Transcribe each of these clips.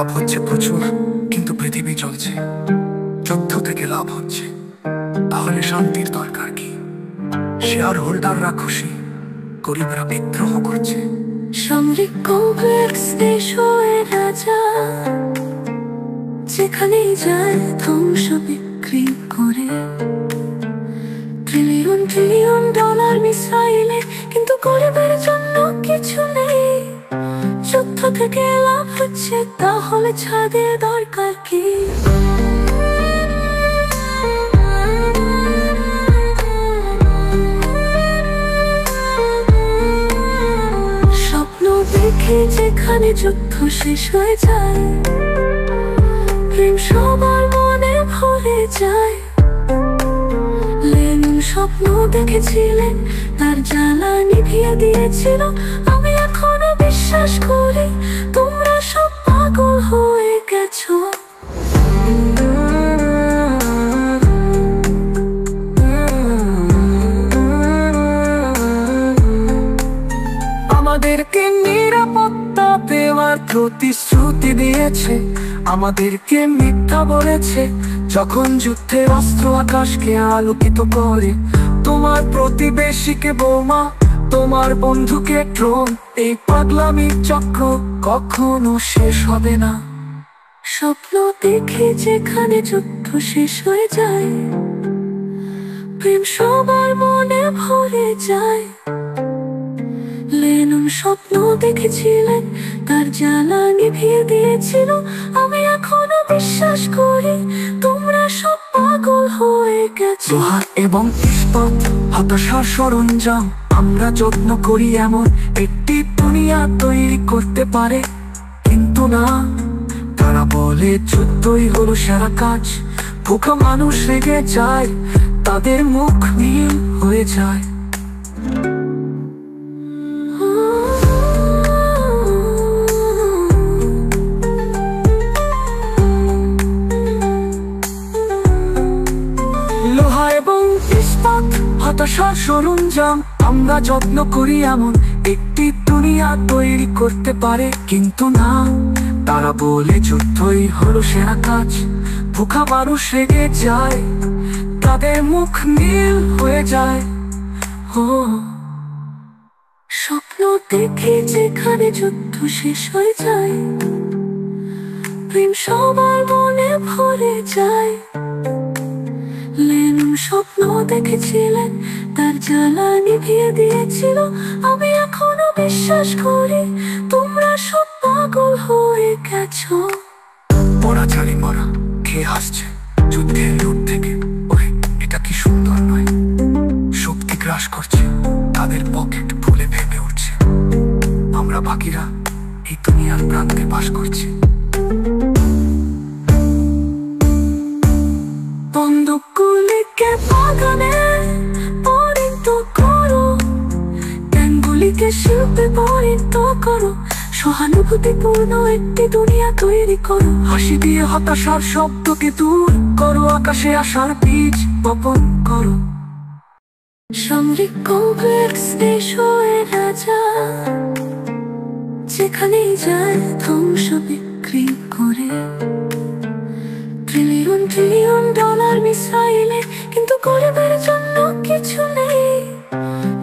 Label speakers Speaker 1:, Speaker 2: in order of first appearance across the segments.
Speaker 1: লাভ হচ্ছে প্রচুর, কিন্তু পৃথিবী চলছে, যুদ্ধ থেকে লাভ হচ্ছে। তাহলে শান্তির দরকার কি? শেয়ার হোল্ডাররা খুশি, গরিবরা বিদ্রোহ করছে।
Speaker 2: সামরিক কমপ্লেক্স দেশ হয়ে রাজা, যেখানেই যায় ধ্বংস বিক্রি করে। ট্রিলিয়ন ট্রিলিয়ন ডলার মিসাইলে, কিন্তু গরিবের জন্য কিছু নেই। যুদ্ধ থেকে লাভ হচ্ছে, তাহলে ছাদের দরকার কি? স্বপ্ন দেখে যেখানে যুদ্ধ শেষ হয়ে যায়, প্রেম সবার মনে ভরে যায়। লেনিন স্বপ্ন দেখেছিলেন, তার জ্বালা নিভিয়ে দিয়েছিল। আমি এখনো বিশ্বাস করি, তোমরা সব পাগল হয়ে গেছো।
Speaker 1: আমাদেরকে নিরাপত্তা দেওয়ার প্রতিশ্রুতি দিয়েছে, আমাদেরকে মিথ্যা বলেছে। যখন যুদ্ধের অস্ত্র আকাশকে আলোকিত করে, তোমার প্রতিবেশীকে বোমা, তোমার বন্ধুকে ড্রোন, এই পাগলামির চক্র কখনো শেষ হবে না।
Speaker 2: স্বপ্ন দেখে যেখানে যুদ্ধ শেষ হয়ে যায়, প্রেম সবার মনে ভরে যায়। লেনিন স্বপ্ন দেখেছিলেন, তার জ্বালা নিভিয়ে দিয়েছিল। আমি এখনো বিশ্বাস করি, তোমরা সব পাগল হয়ে গেছো।
Speaker 1: লোহা এবং ইস্পাত, হতাশার সরঞ্জাম, আমরা যত্ন করি এমন একটি দুনিয়া তৈরি করতে পারে, কিন্তু না। তারা বলে যুদ্ধই হলো সেরা কাজ। ভুখা মানুষ রেগে যায়, তাদের মুখ নীল হয়ে যায়। লোহা এবং ইস্পাত, হতাশার সরঞ্জাম, আমরা যত্ন করি এমন একটি দুনিয়া তৈরি করতে পারে, কিন্তু না। তারা বলে যুদ্ধই হলো সেরা কাজ। ভুখা মানুষ রেগে যায়, তাদের মুখ নীল হয়ে যায়।
Speaker 2: স্বপ্ন দেখে যেখানে যুদ্ধ শেষ হয়ে যায়, প্রেম সবার মনে ভরে যায়। লেনিন স্বপ্ন দেখেছিলেন, তার জ্বালা নিভিয়ে দিয়েছিল। আমি এখনো বিশ্বাস করি, তোমরা সব পাগল হয়ে গেছো।
Speaker 1: মরা চালি মরা, কে হাসছে যুদ্ধের রূপ থেকে? ওরে, এটা কি সুন্দর নয়? শক্তি গ্রাস করছে, তাদের পকেট ফুলে ভেবে উঠছে। আমরা বাকিরা এই দুনিয়ার প্রান্তে বাস করছি।
Speaker 2: বন্দুকগুলিকে বাগানে পরিণত করো, ট্যাঙ্কগুলিকে শিল্পে পরিণত করো। সহানুভূতিপূর্ণ একটি দুনিয়া তৈরি করো।
Speaker 1: হাসি দিয়ে হতাশার শব্দকে দূর করো, আকাশে আসার বীজ বপন করো।
Speaker 2: সামরিক কমপ্লেক্স দেশ হয়ে রাজা, যেখানেই যায় ধ্বংস বিক্রি করে। ট্রিলিয়ন ট্রিলিয়ন ডলার মিসাইলে, কিন্তু গরিবের জন্য কিছু নেই।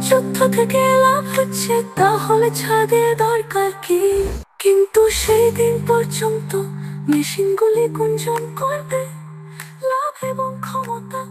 Speaker 2: যুদ্ধ থেকে লাভ হচ্ছে, তাহলে ছাদের দরকার কি? কিন্তু সেই দিন পর্যন্ত মেশিনগুলি গুঞ্জন করবে লাভ এবং ক্ষমতা।